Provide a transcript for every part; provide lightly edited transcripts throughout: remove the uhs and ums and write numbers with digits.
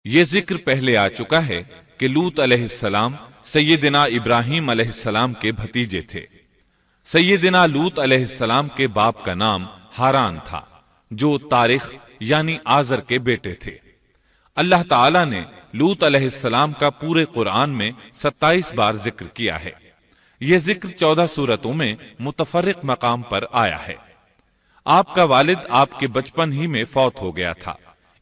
یہ ذکر پہلے آ چکا ہے کہ لوط علیہ السلام سیدنا ابراہیم علیہ السلام کے بھتیجے تھے۔ سیدنا لوط علیہ السلام کے باپ کا نام ہاران تھا، جو تارخ یعنی آزر کے بیٹے تھے۔ اللہ تعالی نے لوط علیہ السلام کا پورے قرآن میں 27 بار ذکر کیا ہے۔ یہ ذکر 14 سورتوں میں متفرق مقام پر آیا ہے۔ آپ کا والد آپ کے بچپن ہی میں فوت ہو گیا تھا،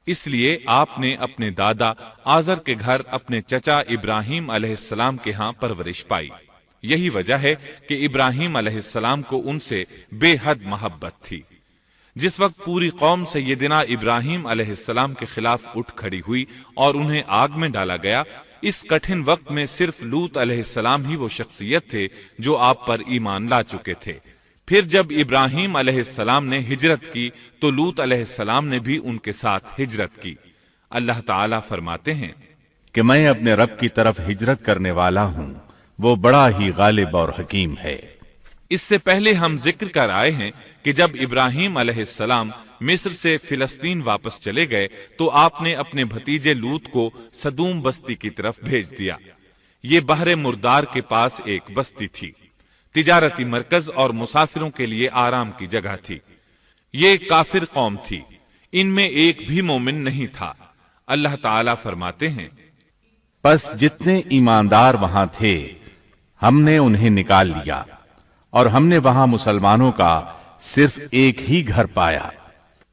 اس لیے آپ نے اپنے دادا آزر کے گھر اپنے چچا ابراہیم علیہ السلام کے ہاں پرورش پائی۔ یہی وجہ ہے کہ ابراہیم علیہ السلام کو ان سے بے حد محبت تھی۔ جس وقت پوری قوم سیدنا ابراہیم علیہ السلام کے خلاف اٹھ کھڑی ہوئی اور انہیں آگ میں ڈالا گیا، اس کٹھن وقت میں صرف لوط علیہ السلام ہی وہ شخصیت تھے جو آپ پر ایمان لا چکے تھے۔ پھر جب ابراہیم علیہ السلام نے ہجرت کی تو لوط علیہ السلام نے بھی ان کے ساتھ ہجرت کی۔ اللہ تعالیٰ فرماتے ہیں کہ میں اپنے رب کی طرف ہجرت کرنے والا ہوں، وہ بڑا ہی غالب اور حکیم ہے۔ اس سے پہلے ہم ذکر کر آئے ہیں کہ جب ابراہیم علیہ السلام مصر سے فلسطین واپس چلے گئے تو آپ نے اپنے بھتیجے لوط کو سدوم بستی کی طرف بھیج دیا۔ یہ بحر مردار کے پاس ایک بستی تھی، تجارتی مرکز اور مسافروں کے لیے آرام کی جگہ تھی۔ یہ کافر قوم تھی، ان میں ایک بھی مومن نہیں تھا۔ اللہ تعالیٰ فرماتے ہیں پس جتنے ایماندار وہاں تھے ہم نے انہیں نکال لیا، اور ہم نے وہاں مسلمانوں کا صرف ایک ہی گھر پایا۔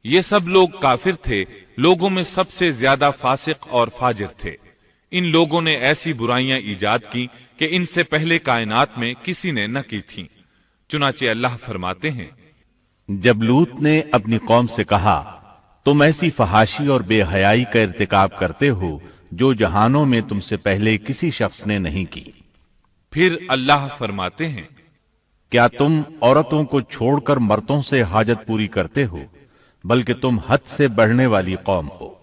یہ سب لوگ کافر تھے، لوگوں میں سب سے زیادہ فاسق اور فاجر تھے۔ ان لوگوں نے ایسی برائیاں ایجاد کی کہ ان سے پہلے کائنات میں کسی نے نہ کی تھیں۔ چنانچہ اللہ فرماتے ہیں جب لوط نے اپنی قوم سے کہا تم ایسی فحاشی اور بے حیائی کا ارتکاب کرتے ہو جو جہانوں میں تم سے پہلے کسی شخص نے نہیں کی۔ پھر اللہ فرماتے ہیں کیا تم عورتوں کو چھوڑ کر مردوں سے حاجت پوری کرتے ہو، بلکہ تم حد سے بڑھنے والی قوم ہو۔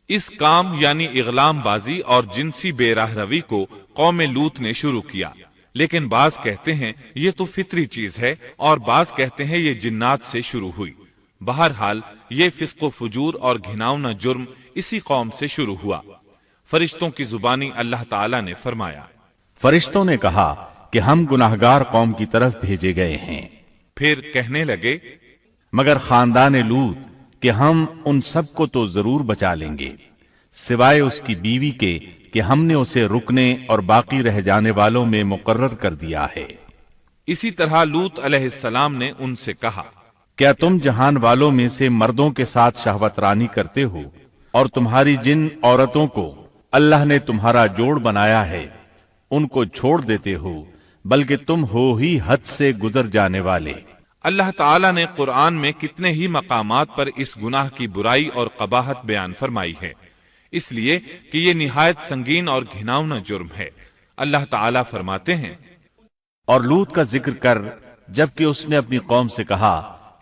اس کام یعنی اغلام بازی اور جنسی بے راہ روی کو قوم لوط نے شروع کیا، لیکن بعض کہتے ہیں یہ تو فطری چیز ہے اور بعض کہتے ہیں یہ جنات سے شروع ہوئی۔ بہرحال یہ فسق و فجور اور گھناؤنا جرم اسی قوم سے شروع ہوا۔ فرشتوں کی زبانی اللہ تعالی نے فرمایا فرشتوں نے کہا کہ ہم گناہگار قوم کی طرف بھیجے گئے ہیں۔ پھر کہنے لگے مگر خاندان لوط کہ ہم ان سب کو تو ضرور بچا لیں گے، سوائے اس کی بیوی کے کہ ہم نے اسے رکنے اور باقی رہ جانے والوں میں مقرر کر دیا ہے۔ اسی طرح لوط علیہ السلام نے ان سے کہا کیا تم جہان والوں میں سے مردوں کے ساتھ شہوت رانی کرتے ہو، اور تمہاری جن عورتوں کو اللہ نے تمہارا جوڑ بنایا ہے ان کو چھوڑ دیتے ہو، بلکہ تم ہو ہی حد سے گزر جانے والے۔ اللہ تعالیٰ نے قرآن میں کتنے ہی مقامات پر اس گناہ کی برائی اور قباحت بیان فرمائی ہے، اس لیے کہ یہ نہایت سنگین اور گھناؤنا جرم ہے۔ اللہ تعالیٰ فرماتے ہیں اور لوط کا ذکر کر جبکہ اس نے اپنی قوم سے کہا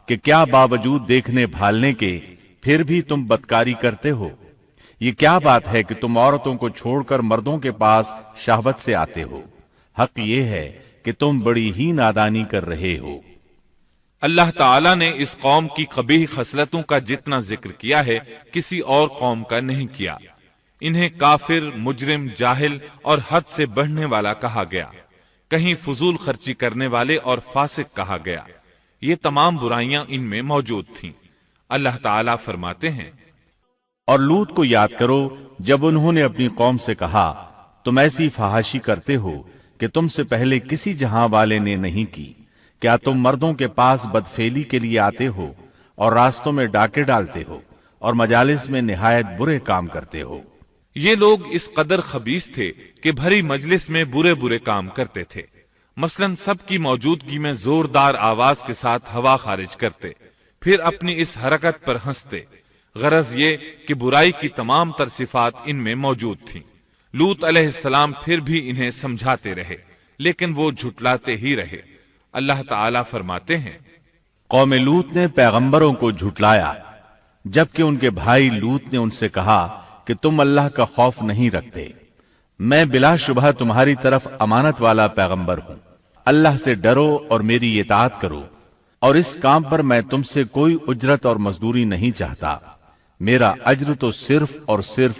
کہ کیا باوجود دیکھنے بھالنے کے پھر بھی تم بدکاری کرتے ہو؟ یہ کیا بات ہے کہ تم عورتوں کو چھوڑ کر مردوں کے پاس شہوت سے آتے ہو؟ حق یہ ہے کہ تم بڑی ہی نادانی کر رہے ہو۔ اللہ تعالیٰ نے اس قوم کی قبیح خصلتوں کا جتنا ذکر کیا ہے کسی اور قوم کا نہیں کیا۔ انہیں کافر، مجرم، جاہل اور حد سے بڑھنے والا کہا گیا، کہیں فضول خرچی کرنے والے اور فاسق کہا گیا۔ یہ تمام برائیاں ان میں موجود تھیں۔ اللہ تعالیٰ فرماتے ہیں اور لوط کو یاد کرو جب انہوں نے اپنی قوم سے کہا تم ایسی فحاشی کرتے ہو کہ تم سے پہلے کسی جہاں والے نے نہیں کی۔ کیا تم مردوں کے پاس بدفعلی کے لیے آتے ہو اور راستوں میں ڈاکے ڈالتے ہو اور مجالس میں نہایت برے کام کرتے ہو؟ یہ لوگ اس قدر خبیث تھے کہ بھری مجلس میں برے برے کام کرتے تھے۔ مثلا سب کی موجودگی میں زوردار آواز کے ساتھ ہوا خارج کرتے، پھر اپنی اس حرکت پر ہنستے۔ غرض یہ کہ برائی کی تمام تر صفات ان میں موجود تھیں۔ لوط علیہ السلام پھر بھی انہیں سمجھاتے رہے، لیکن وہ جھٹلاتے ہی رہے۔ اللہ تعالیٰ فرماتے ہیں قوم لوط نے پیغمبروں کو جھٹلایا، جبکہ ان کے بھائی لوط نے ان سے کہا کہ تم اللہ کا خوف نہیں رکھتے۔ میں بلا شبہ تمہاری طرف امانت والا پیغمبر ہوں، اللہ سے ڈرو اور میری اطاعت کرو، اور اس کام پر میں تم سے کوئی اجرت اور مزدوری نہیں چاہتا۔ میرا اجر تو صرف اور صرف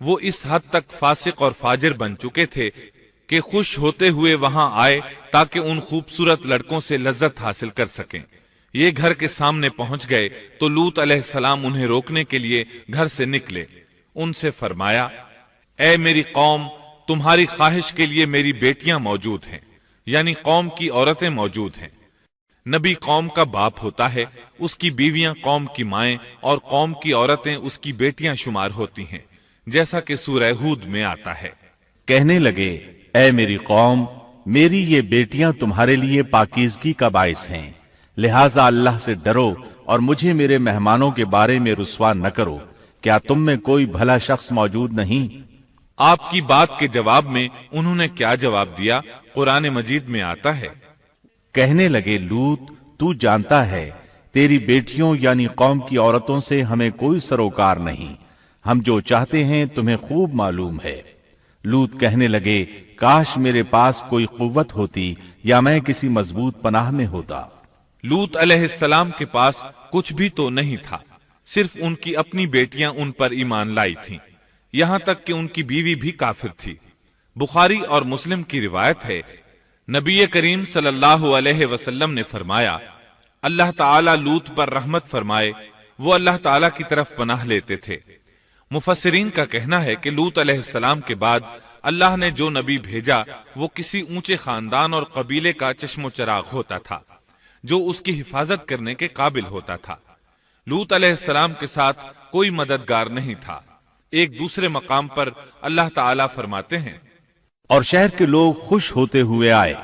وہ اس حد تک فاسق اور فاجر بن چکے تھے کہ خوش ہوتے ہوئے وہاں آئے تاکہ ان خوبصورت لڑکوں سے لذت حاصل کر سکیں۔ یہ گھر کے سامنے پہنچ گئے تو لوط علیہ السلام انہیں روکنے کے لیے گھر سے نکلے۔ ان سے فرمایا، اے میری قوم، تمہاری خواہش کے لیے میری بیٹیاں موجود ہیں، یعنی قوم کی عورتیں موجود ہیں۔ نبی قوم کا باپ ہوتا ہے، اس کی بیویاں قوم کی مائیں اور قوم کی عورتیں اس کی بیٹیاں شمار ہوتی ہیں، جیسا کہ سورہ ہود میں آتا ہے۔ کہنے لگے، اے میری قوم، میری یہ بیٹیاں تمہارے لیے پاکیزگی کا باعث ہیں، لہٰذا اللہ سے ڈرو اور مجھے میرے مہمانوں کے بارے میں رسوا نہ کرو۔ کیا تم میں کوئی بھلا شخص موجود نہیں؟ آپ کی بات کے جواب میں انہوں نے کیا جواب دیا؟ قرآن مجید میں آتا ہے، کہنے لگے، لوط، تو جانتا ہے تیری بیٹیوں یعنی قوم کی عورتوں سے ہمیں کوئی سروکار نہیں، ہم جو چاہتے ہیں تمہیں خوب معلوم ہے۔ لوط کہنے لگے، کاش میرے پاس کوئی قوت ہوتی یا میں کسی مضبوط پناہ میں ہوتا۔ لوط علیہ السلام کے پاس کچھ بھی تو نہیں تھا، صرف ان کی اپنی بیٹیاں ان پر ایمان لائی تھیں، یہاں تک کہ ان کی بیوی بھی کافر تھی۔ بخاری اور مسلم کی روایت ہے، نبی کریم صلی اللہ علیہ وسلم نے فرمایا، اللہ تعالی لوط پر رحمت فرمائے، وہ اللہ تعالی کی طرف پناہ لیتے تھے۔ مفسرین کا کہنا ہے کہ لوط علیہ السلام کے بعد اللہ نے جو نبی بھیجا وہ کسی اونچے خاندان اور قبیلے کا چشم و چراغ ہوتا تھا، جو اس کی حفاظت کرنے کے قابل ہوتا تھا۔ لوط علیہ السلام کے ساتھ کوئی مددگار نہیں تھا۔ ایک دوسرے مقام پر اللہ تعالی فرماتے ہیں، اور شہر کے لوگ خوش ہوتے ہوئے آئے۔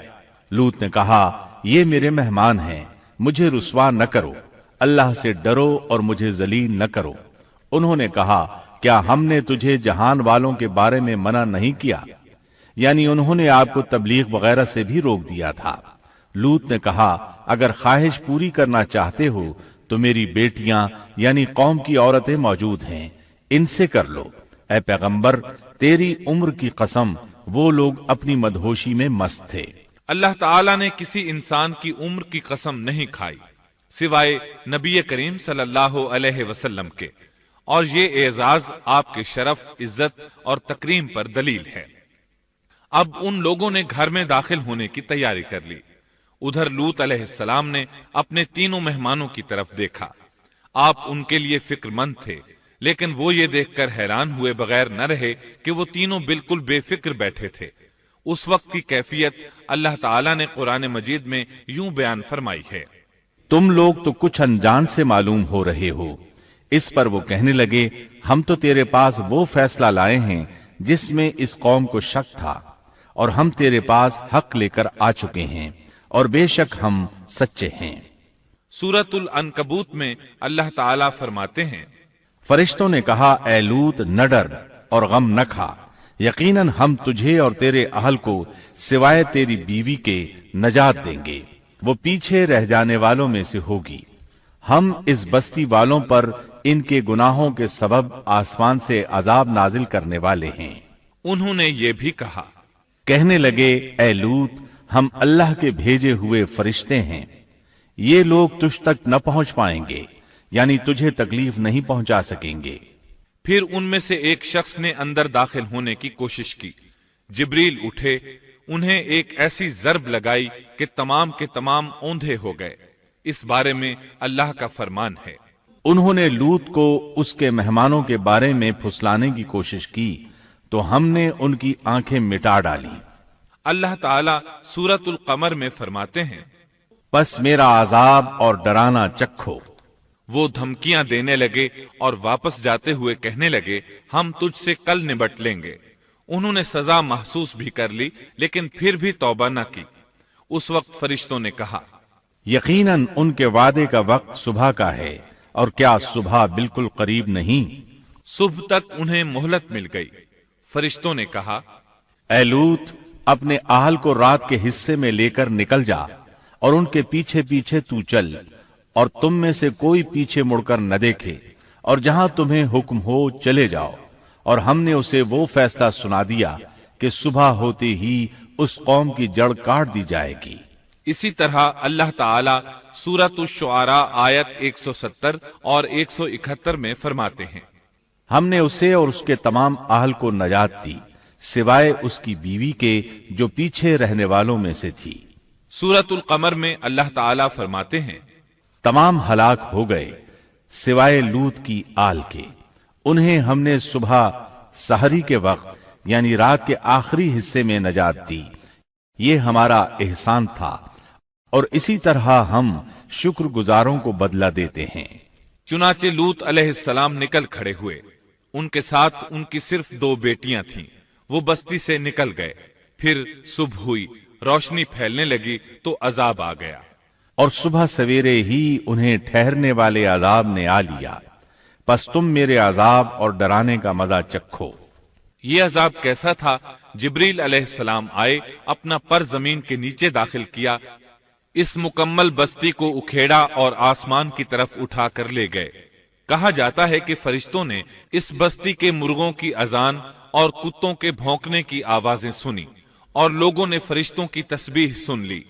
لوط نے کہا، یہ میرے مہمان ہیں، مجھے رسوا نہ کرو، اللہ سے ڈرو اور مجھے ذلیل نہ کرو۔ انہوں نے کہا، کیا ہم نے تجھے جہان والوں کے بارے میں منع نہیں کیا؟ یعنی انہوں نے آپ کو تبلیغ وغیرہ سے بھی روک دیا تھا۔ لوط نے کہا، اگر خواہش پوری کرنا چاہتے ہو تو میری بیٹیاں یعنی قوم کی عورتیں موجود ہیں، ان سے کر لو۔ اے پیغمبر، تیری عمر کی قسم، وہ لوگ اپنی مدہوشی میں مست تھے۔ اللہ تعالیٰ نے کسی انسان کی عمر کی قسم نہیں کھائی سوائے نبی کریم صلی اللہ علیہ وسلم کے، اور یہ اعزاز آپ کے شرف، عزت اور تکریم پر دلیل ہے۔ اب ان لوگوں نے گھر میں داخل ہونے کی تیاری کر لی۔ ادھر لوط علیہ السلام نے اپنے تینوں مہمانوں کی طرف دیکھا۔ آپ ان کے لیے فکر مند تھے، لیکن وہ یہ دیکھ کر حیران ہوئے بغیر نہ رہے کہ وہ تینوں بالکل بے فکر بیٹھے تھے۔ اس وقت کی کیفیت اللہ تعالیٰ نے قرآن مجید میں یوں بیان فرمائی ہے، تم لوگ تو کچھ انجان سے معلوم ہو رہے ہو۔ اس پر وہ کہنے لگے، ہم تو تیرے پاس وہ فیصلہ لائے ہیں جس میں اس قوم کو شک تھا، اور ہم تیرے پاس حق لے کر آ چکے ہیں، اور بے شک ہم سچے ہیں۔ سورۃ العنکبوت میں اللہ تعالیٰ فرماتے ہیں، فرشتوں نے کہا، اے لوط، نہ ڈر اور غم نہ کھا، یقیناً ہم تجھے اور تیرے اہل کو سوائے تیری بیوی کے نجات دیں گے، وہ پیچھے رہ جانے والوں میں سے ہوگی۔ ہم اس بستی والوں پر ان کے گناہوں کے سبب آسمان سے عذاب نازل کرنے والے ہیں۔ انہوں نے یہ بھی کہا، کہنے لگے، اے لوط، ہم اللہ کے بھیجے ہوئے فرشتے ہیں، یہ لوگ تجھ تک نہ پہنچ پائیں گے، یعنی تجھے تکلیف نہیں پہنچا سکیں گے۔ پھر ان میں سے ایک شخص نے اندر داخل ہونے کی کوشش کی۔ جبریل اٹھے، انہیں ایک ایسی ضرب لگائی کہ تمام کے تمام اوندھے ہو گئے۔ اس بارے میں اللہ کا فرمان ہے، انہوں نے لوط کو اس کے مہمانوں کے بارے میں پھسلانے کی کوشش کی تو ہم نے ان کی آنکھیں مٹا ڈالی۔ اللہ تعالیٰ سورۃ القمر میں فرماتے ہیں، پس میرا عذاب اور ڈرانا چکھو۔ وہ دھمکیاں دینے لگے اور واپس جاتے ہوئے کہنے لگے، ہم تجھ سے کل نبٹ لیں گے۔ انہوں نے سزا محسوس بھی کر لی، لیکن پھر بھی توبہ نہ کی۔ اس وقت فرشتوں نے کہا، یقیناً ان کے وعدے کا وقت صبح کا ہے، اور کیا صبح بالکل قریب نہیں؟ صبح تک انہیں مہلت مل گئی۔ فرشتوں نے کہا، اے لوط، اپنے اہل کو رات کے حصے میں لے کر نکل جا، اور ان کے پیچھے پیچھے تو چل، اور تم میں سے کوئی پیچھے مڑ کر نہ دیکھے، اور جہاں تمہیں حکم ہو چلے جاؤ۔ اور ہم نے اسے وہ فیصلہ سنا دیا کہ صبح ہوتے ہی اس قوم کی جڑ کاٹ دی جائے گی۔ اسی طرح اللہ تعالیٰ سورۃ الشعراء آیت 170 اور 171 میں فرماتے ہیں، ہم نے اسے اور اس کے تمام اہل کو نجات دی سوائے اس کی بیوی کے جو پیچھے رہنے والوں میں سے تھی۔ سورۃ القمر میں اللہ تعالیٰ فرماتے ہیں، تمام ہلاک ہو گئے سوائے لوط کی آل کے، انہیں ہم نے صبح سحری کے وقت یعنی رات کے آخری حصے میں نجات دی، یہ ہمارا احسان تھا اور اسی طرح ہم شکر گزاروں کو بدلہ دیتے ہیں۔ چنانچہ لوط علیہ السلام نکل کھڑے ہوئے، ان کے ساتھ ان کی صرف 2 بیٹیاں تھیں، وہ بستی سے نکل گئے، پھر صبح ہوئی، روشنی پھیلنے لگی تو عذاب آ گیا، اور صبح سویرے ہی انہیں ٹھہرنے والے عذاب نے آ لیا، پس تم میرے عذاب اور ڈرانے کا مزہ چکھو۔ یہ عذاب کیسا تھا؟ جبریل علیہ السلام آئے، اپنا پر زمین کے نیچے داخل کیا، اس مکمل بستی کو اکھیڑا اور آسمان کی طرف اٹھا کر لے گئے۔ کہا جاتا ہے کہ فرشتوں نے اس بستی کے مرغوں کی اذان اور کتوں کے بھونکنے کی آوازیں سنی، اور لوگوں نے فرشتوں کی تسبیح سن لی۔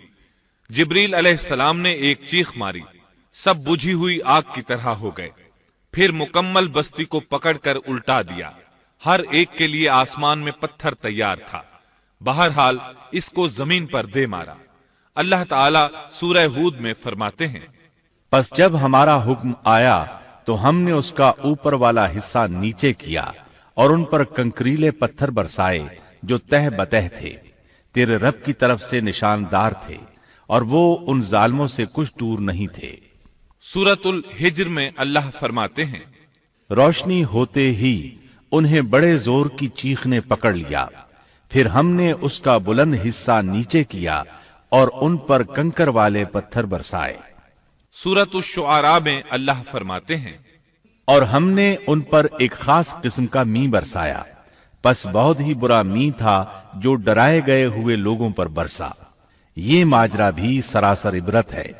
جبریل علیہ السلام نے ایک چیخ ماری، سب بجھی ہوئی آگ کی طرح ہو گئے، پھر مکمل بستی کو پکڑ کر الٹا دیا، ہر ایک کے لیے آسمان میں پتھر تیار تھا، بہرحال اس کو زمین پر دے مارا۔ اللہ تعالیٰ سورہ ہود میں فرماتے ہیں، پس جب ہمارا حکم آیا تو ہم نے اس کا اوپر والا حصہ نیچے کیا اور ان پر کنکریلے پتھر برسائے جو تہ بتہ تھے، تیرے رب کی طرف سے نشاندار تھے، اور وہ ان ظالموں سے کچھ دور نہیں تھے۔ سورۃ الحجر میں اللہ فرماتے ہیں، روشنی ہوتے ہی انہیں بڑے زور کی چیخ نے پکڑ لیا، پھر ہم نے اس کا بلند حصہ نیچے کیا اور ان پر کنکر والے پتھر برسائے۔ سورۃ الشعراء میں اللہ فرماتے ہیں، اور ہم نے ان پر ایک خاص قسم کا می برسایا، پس بہت ہی برا می تھا جو ڈرائے گئے ہوئے لوگوں پر برسا۔ یہ ماجرا بھی سراسر عبرت ہے،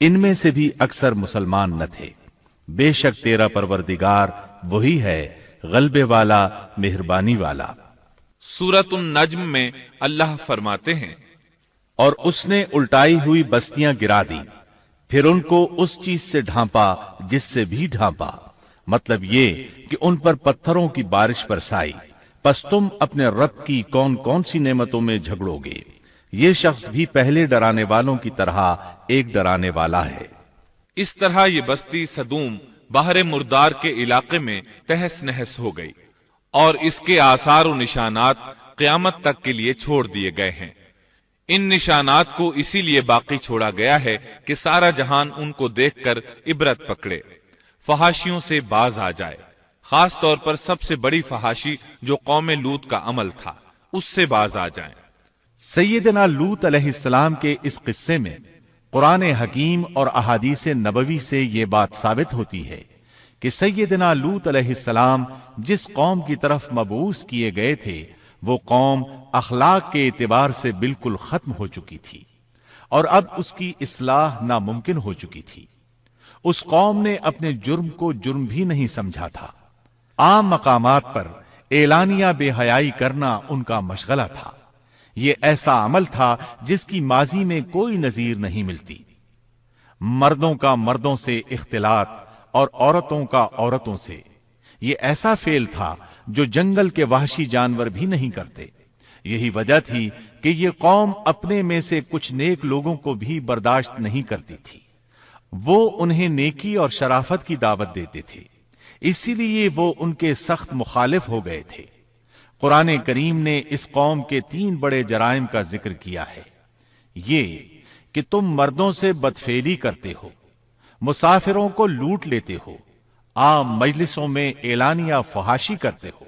ان میں سے بھی اکثر مسلمان نہ تھے۔ بے شک تیرا پروردگار وہی ہے غلبے والا، مہربانی والا۔ سورۃ النجم میں اللہ فرماتے ہیں، اور اس نے الٹائی ہوئی بستیاں گرا دی، پھر ان کو اس چیز سے ڈھانپا جس سے بھی ڈھانپا، مطلب یہ کہ ان پر پتھروں کی بارش برسائی۔ پس تم اپنے رب کی کون کون سی نعمتوں میں جھگڑو گے؟ یہ شخص بھی پہلے ڈرانے والوں کی طرح ایک ڈرانے والا ہے۔ اس طرح یہ بستی سدوم باہر مردار کے علاقے میں تہس نہس ہو گئی، اور اس کے آثار و نشانات قیامت تک کے لیے چھوڑ دیے گئے ہیں۔ ان نشانات کو اسی لیے باقی چھوڑا گیا ہے کہ سارا جہان ان کو دیکھ کر عبرت پکڑے، فحاشیوں سے باز آ جائے، خاص طور پر سب سے بڑی فحاشی جو قوم لوط کا عمل تھا اس سے باز آ جائیں۔ سیدنا لوط علیہ السلام کے اس قصے میں قرآن حکیم اور احادیث نبوی سے یہ بات ثابت ہوتی ہے کہ سیدنا لوط علیہ السلام جس قوم کی طرف مبعوث کیے گئے تھے وہ قوم اخلاق کے اعتبار سے بالکل ختم ہو چکی تھی، اور اب اس کی اصلاح ناممکن ہو چکی تھی۔ اس قوم نے اپنے جرم کو جرم بھی نہیں سمجھا تھا، عام مقامات پر اعلانیہ بے حیائی کرنا ان کا مشغلہ تھا۔ یہ ایسا عمل تھا جس کی ماضی میں کوئی نظیر نہیں ملتی۔ مردوں کا مردوں سے اختلاط اور عورتوں کا عورتوں سے، یہ ایسا فعل تھا جو جنگل کے وحشی جانور بھی نہیں کرتے۔ یہی وجہ تھی کہ یہ قوم اپنے میں سے کچھ نیک لوگوں کو بھی برداشت نہیں کرتی تھی، وہ انہیں نیکی اور شرافت کی دعوت دیتے تھے، اسی لیے وہ ان کے سخت مخالف ہو گئے تھے۔ قرآن کریم نے اس قوم کے 3 بڑے جرائم کا ذکر کیا ہے، یہ کہ تم مردوں سے بدفعلی کرتے ہو، مسافروں کو لوٹ لیتے ہو، عام مجلسوں میں اعلانیہ فحاشی کرتے ہو۔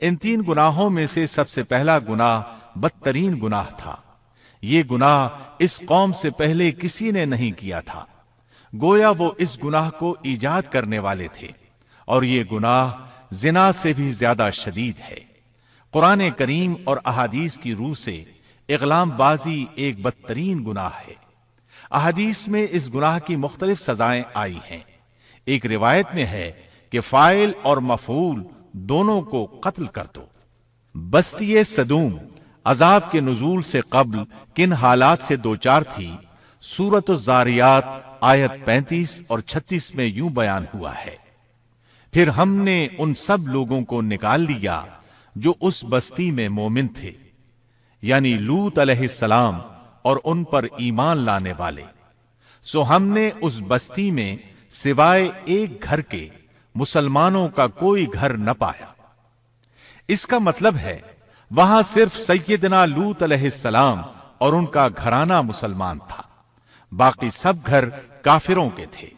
ان 3 گناہوں میں سے سب سے پہلا گناہ بدترین گناہ تھا۔ یہ گناہ اس قوم سے پہلے کسی نے نہیں کیا تھا، گویا وہ اس گناہ کو ایجاد کرنے والے تھے، اور یہ گناہ زنا سے بھی زیادہ شدید ہے۔ قرآن کریم اور احادیث کی روح سے اغلام بازی ایک بدترین گناہ ہے۔ احادیث میں اس گناہ کی مختلف سزائیں آئی ہیں۔ ایک روایت میں ہے کہ فاعل اور مفعول دونوں کو قتل کر دو۔ بستی سدوم عذاب کے نزول سے قبل کن حالات سے دوچار تھی، سورۃ الزاریات آیت 35 اور 36 میں یوں بیان ہوا ہے، پھر ہم نے ان سب لوگوں کو نکال لیا جو اس بستی میں مومن تھے، یعنی لوط علیہ السلام اور ان پر ایمان لانے والے، سو ہم نے اس بستی میں سوائے ایک گھر کے مسلمانوں کا کوئی گھر نہ پایا۔ اس کا مطلب ہے وہاں صرف سیدنا لوط علیہ السلام اور ان کا گھرانہ مسلمان تھا، باقی سب گھر کافروں کے تھے۔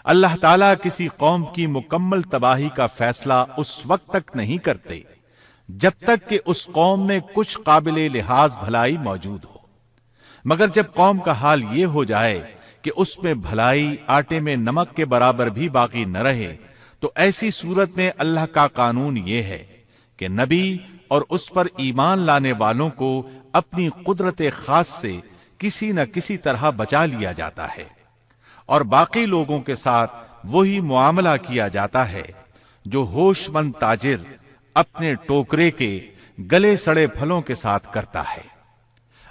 اللہ تعالیٰ کسی قوم کی مکمل تباہی کا فیصلہ اس وقت تک نہیں کرتے جب تک کہ اس قوم میں کچھ قابل لحاظ بھلائی موجود ہو، مگر جب قوم کا حال یہ ہو جائے کہ اس میں بھلائی آٹے میں نمک کے برابر بھی باقی نہ رہے، تو ایسی صورت میں اللہ کا قانون یہ ہے کہ نبی اور اس پر ایمان لانے والوں کو اپنی قدرت خاص سے کسی نہ کسی طرح بچا لیا جاتا ہے، اور باقی لوگوں کے ساتھ وہی معاملہ کیا جاتا ہے جو ہوش مند تاجر اپنے ٹوکرے کے گلے سڑے پھلوں کے ساتھ کرتا ہے۔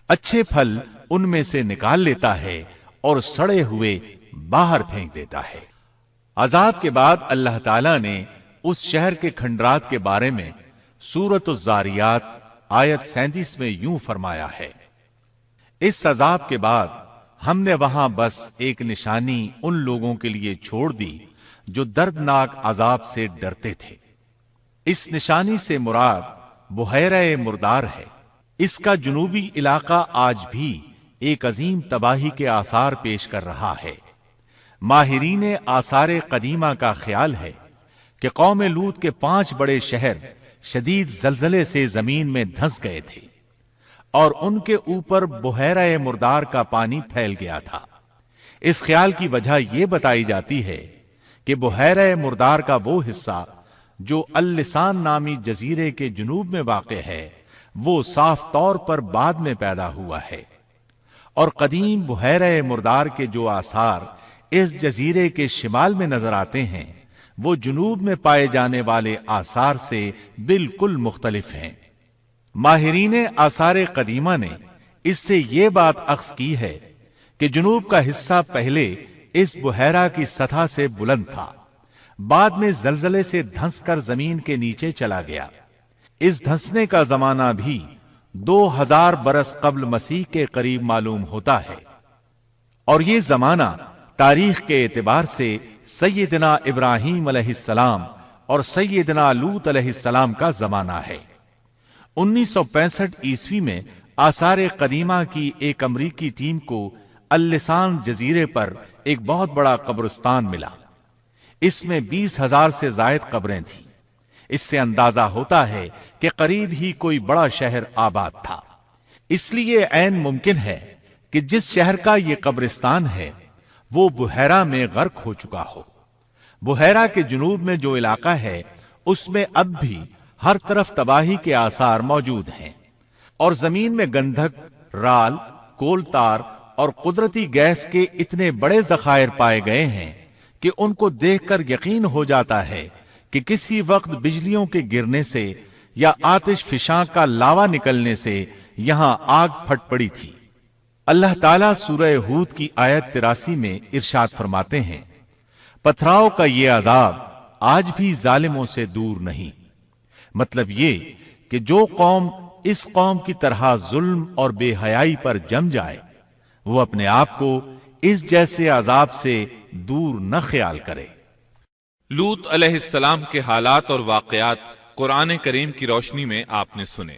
اچھے پھل ان میں سے نکال لیتا ہے اور سڑے ہوئے باہر پھینک دیتا ہے۔ عذاب کے بعد اللہ تعالیٰ نے اس شہر کے کھنڈرات کے بارے میں سورۃ الزاریات آیت 37 میں یوں فرمایا ہے، اس عذاب کے بعد ہم نے وہاں بس ایک نشانی ان لوگوں کے لیے چھوڑ دی جو دردناک عذاب سے ڈرتے تھے۔ اس نشانی سے مراد بحیرہ مردار ہے۔ اس کا جنوبی علاقہ آج بھی ایک عظیم تباہی کے آثار پیش کر رہا ہے۔ ماہرین آثار قدیمہ کا خیال ہے کہ قوم لوط کے 5 بڑے شہر شدید زلزلے سے زمین میں دھنس گئے تھے اور ان کے اوپر بحیرہ مردار کا پانی پھیل گیا تھا۔ اس خیال کی وجہ یہ بتائی جاتی ہے کہ بحیرہ مردار کا وہ حصہ جو اللسان نامی جزیرے کے جنوب میں واقع ہے، وہ صاف طور پر بعد میں پیدا ہوا ہے، اور قدیم بحیرہ مردار کے جو آثار اس جزیرے کے شمال میں نظر آتے ہیں وہ جنوب میں پائے جانے والے آثار سے بالکل مختلف ہیں۔ ماہرین آثار قدیمہ نے اس سے یہ بات اخذ کی ہے کہ جنوب کا حصہ پہلے اس بحیرہ کی سطح سے بلند تھا، بعد میں زلزلے سے دھنس کر زمین کے نیچے چلا گیا۔ اس دھنسنے کا زمانہ بھی 2000 برس قبل مسیح کے قریب معلوم ہوتا ہے، اور یہ زمانہ تاریخ کے اعتبار سے سیدنا ابراہیم علیہ السلام اور سیدنا لوط علیہ السلام کا زمانہ ہے۔ 1965 عیسوی میں آثار قدیمہ کی ایک امریکی ٹیم کو اللسان جزیرے پر ایک بہت بڑا قبرستان ملا۔ اس میں 20,000 سے زائد قبریں تھیں۔ اس سے اندازہ ہوتا ہے کہ قریب ہی کوئی بڑا شہر آباد تھا۔ اس لیے عین ممکن ہے کہ جس شہر کا یہ قبرستان ہے وہ بحیرہ میں غرق ہو چکا ہو۔ بحیرہ کے جنوب میں جو علاقہ ہے اس میں اب بھی ہر طرف تباہی کے آثار موجود ہیں، اور زمین میں گندھک، رال، کول تار اور قدرتی گیس کے اتنے بڑے ذخائر پائے گئے ہیں کہ ان کو دیکھ کر یقین ہو جاتا ہے کہ کسی وقت بجلیوں کے گرنے سے یا آتش فشاں کا لاوا نکلنے سے یہاں آگ پھٹ پڑی تھی۔ اللہ تعالیٰ سورہ ہود کی آیت 83 میں ارشاد فرماتے ہیں، پتھراؤ کا یہ عذاب آج بھی ظالموں سے دور نہیں۔ مطلب یہ کہ جو قوم اس قوم کی طرح ظلم اور بے حیائی پر جم جائے وہ اپنے آپ کو اس جیسے عذاب سے دور نہ خیال کرے۔ لوط علیہ السلام کے حالات اور واقعات قرآن کریم کی روشنی میں آپ نے سنے۔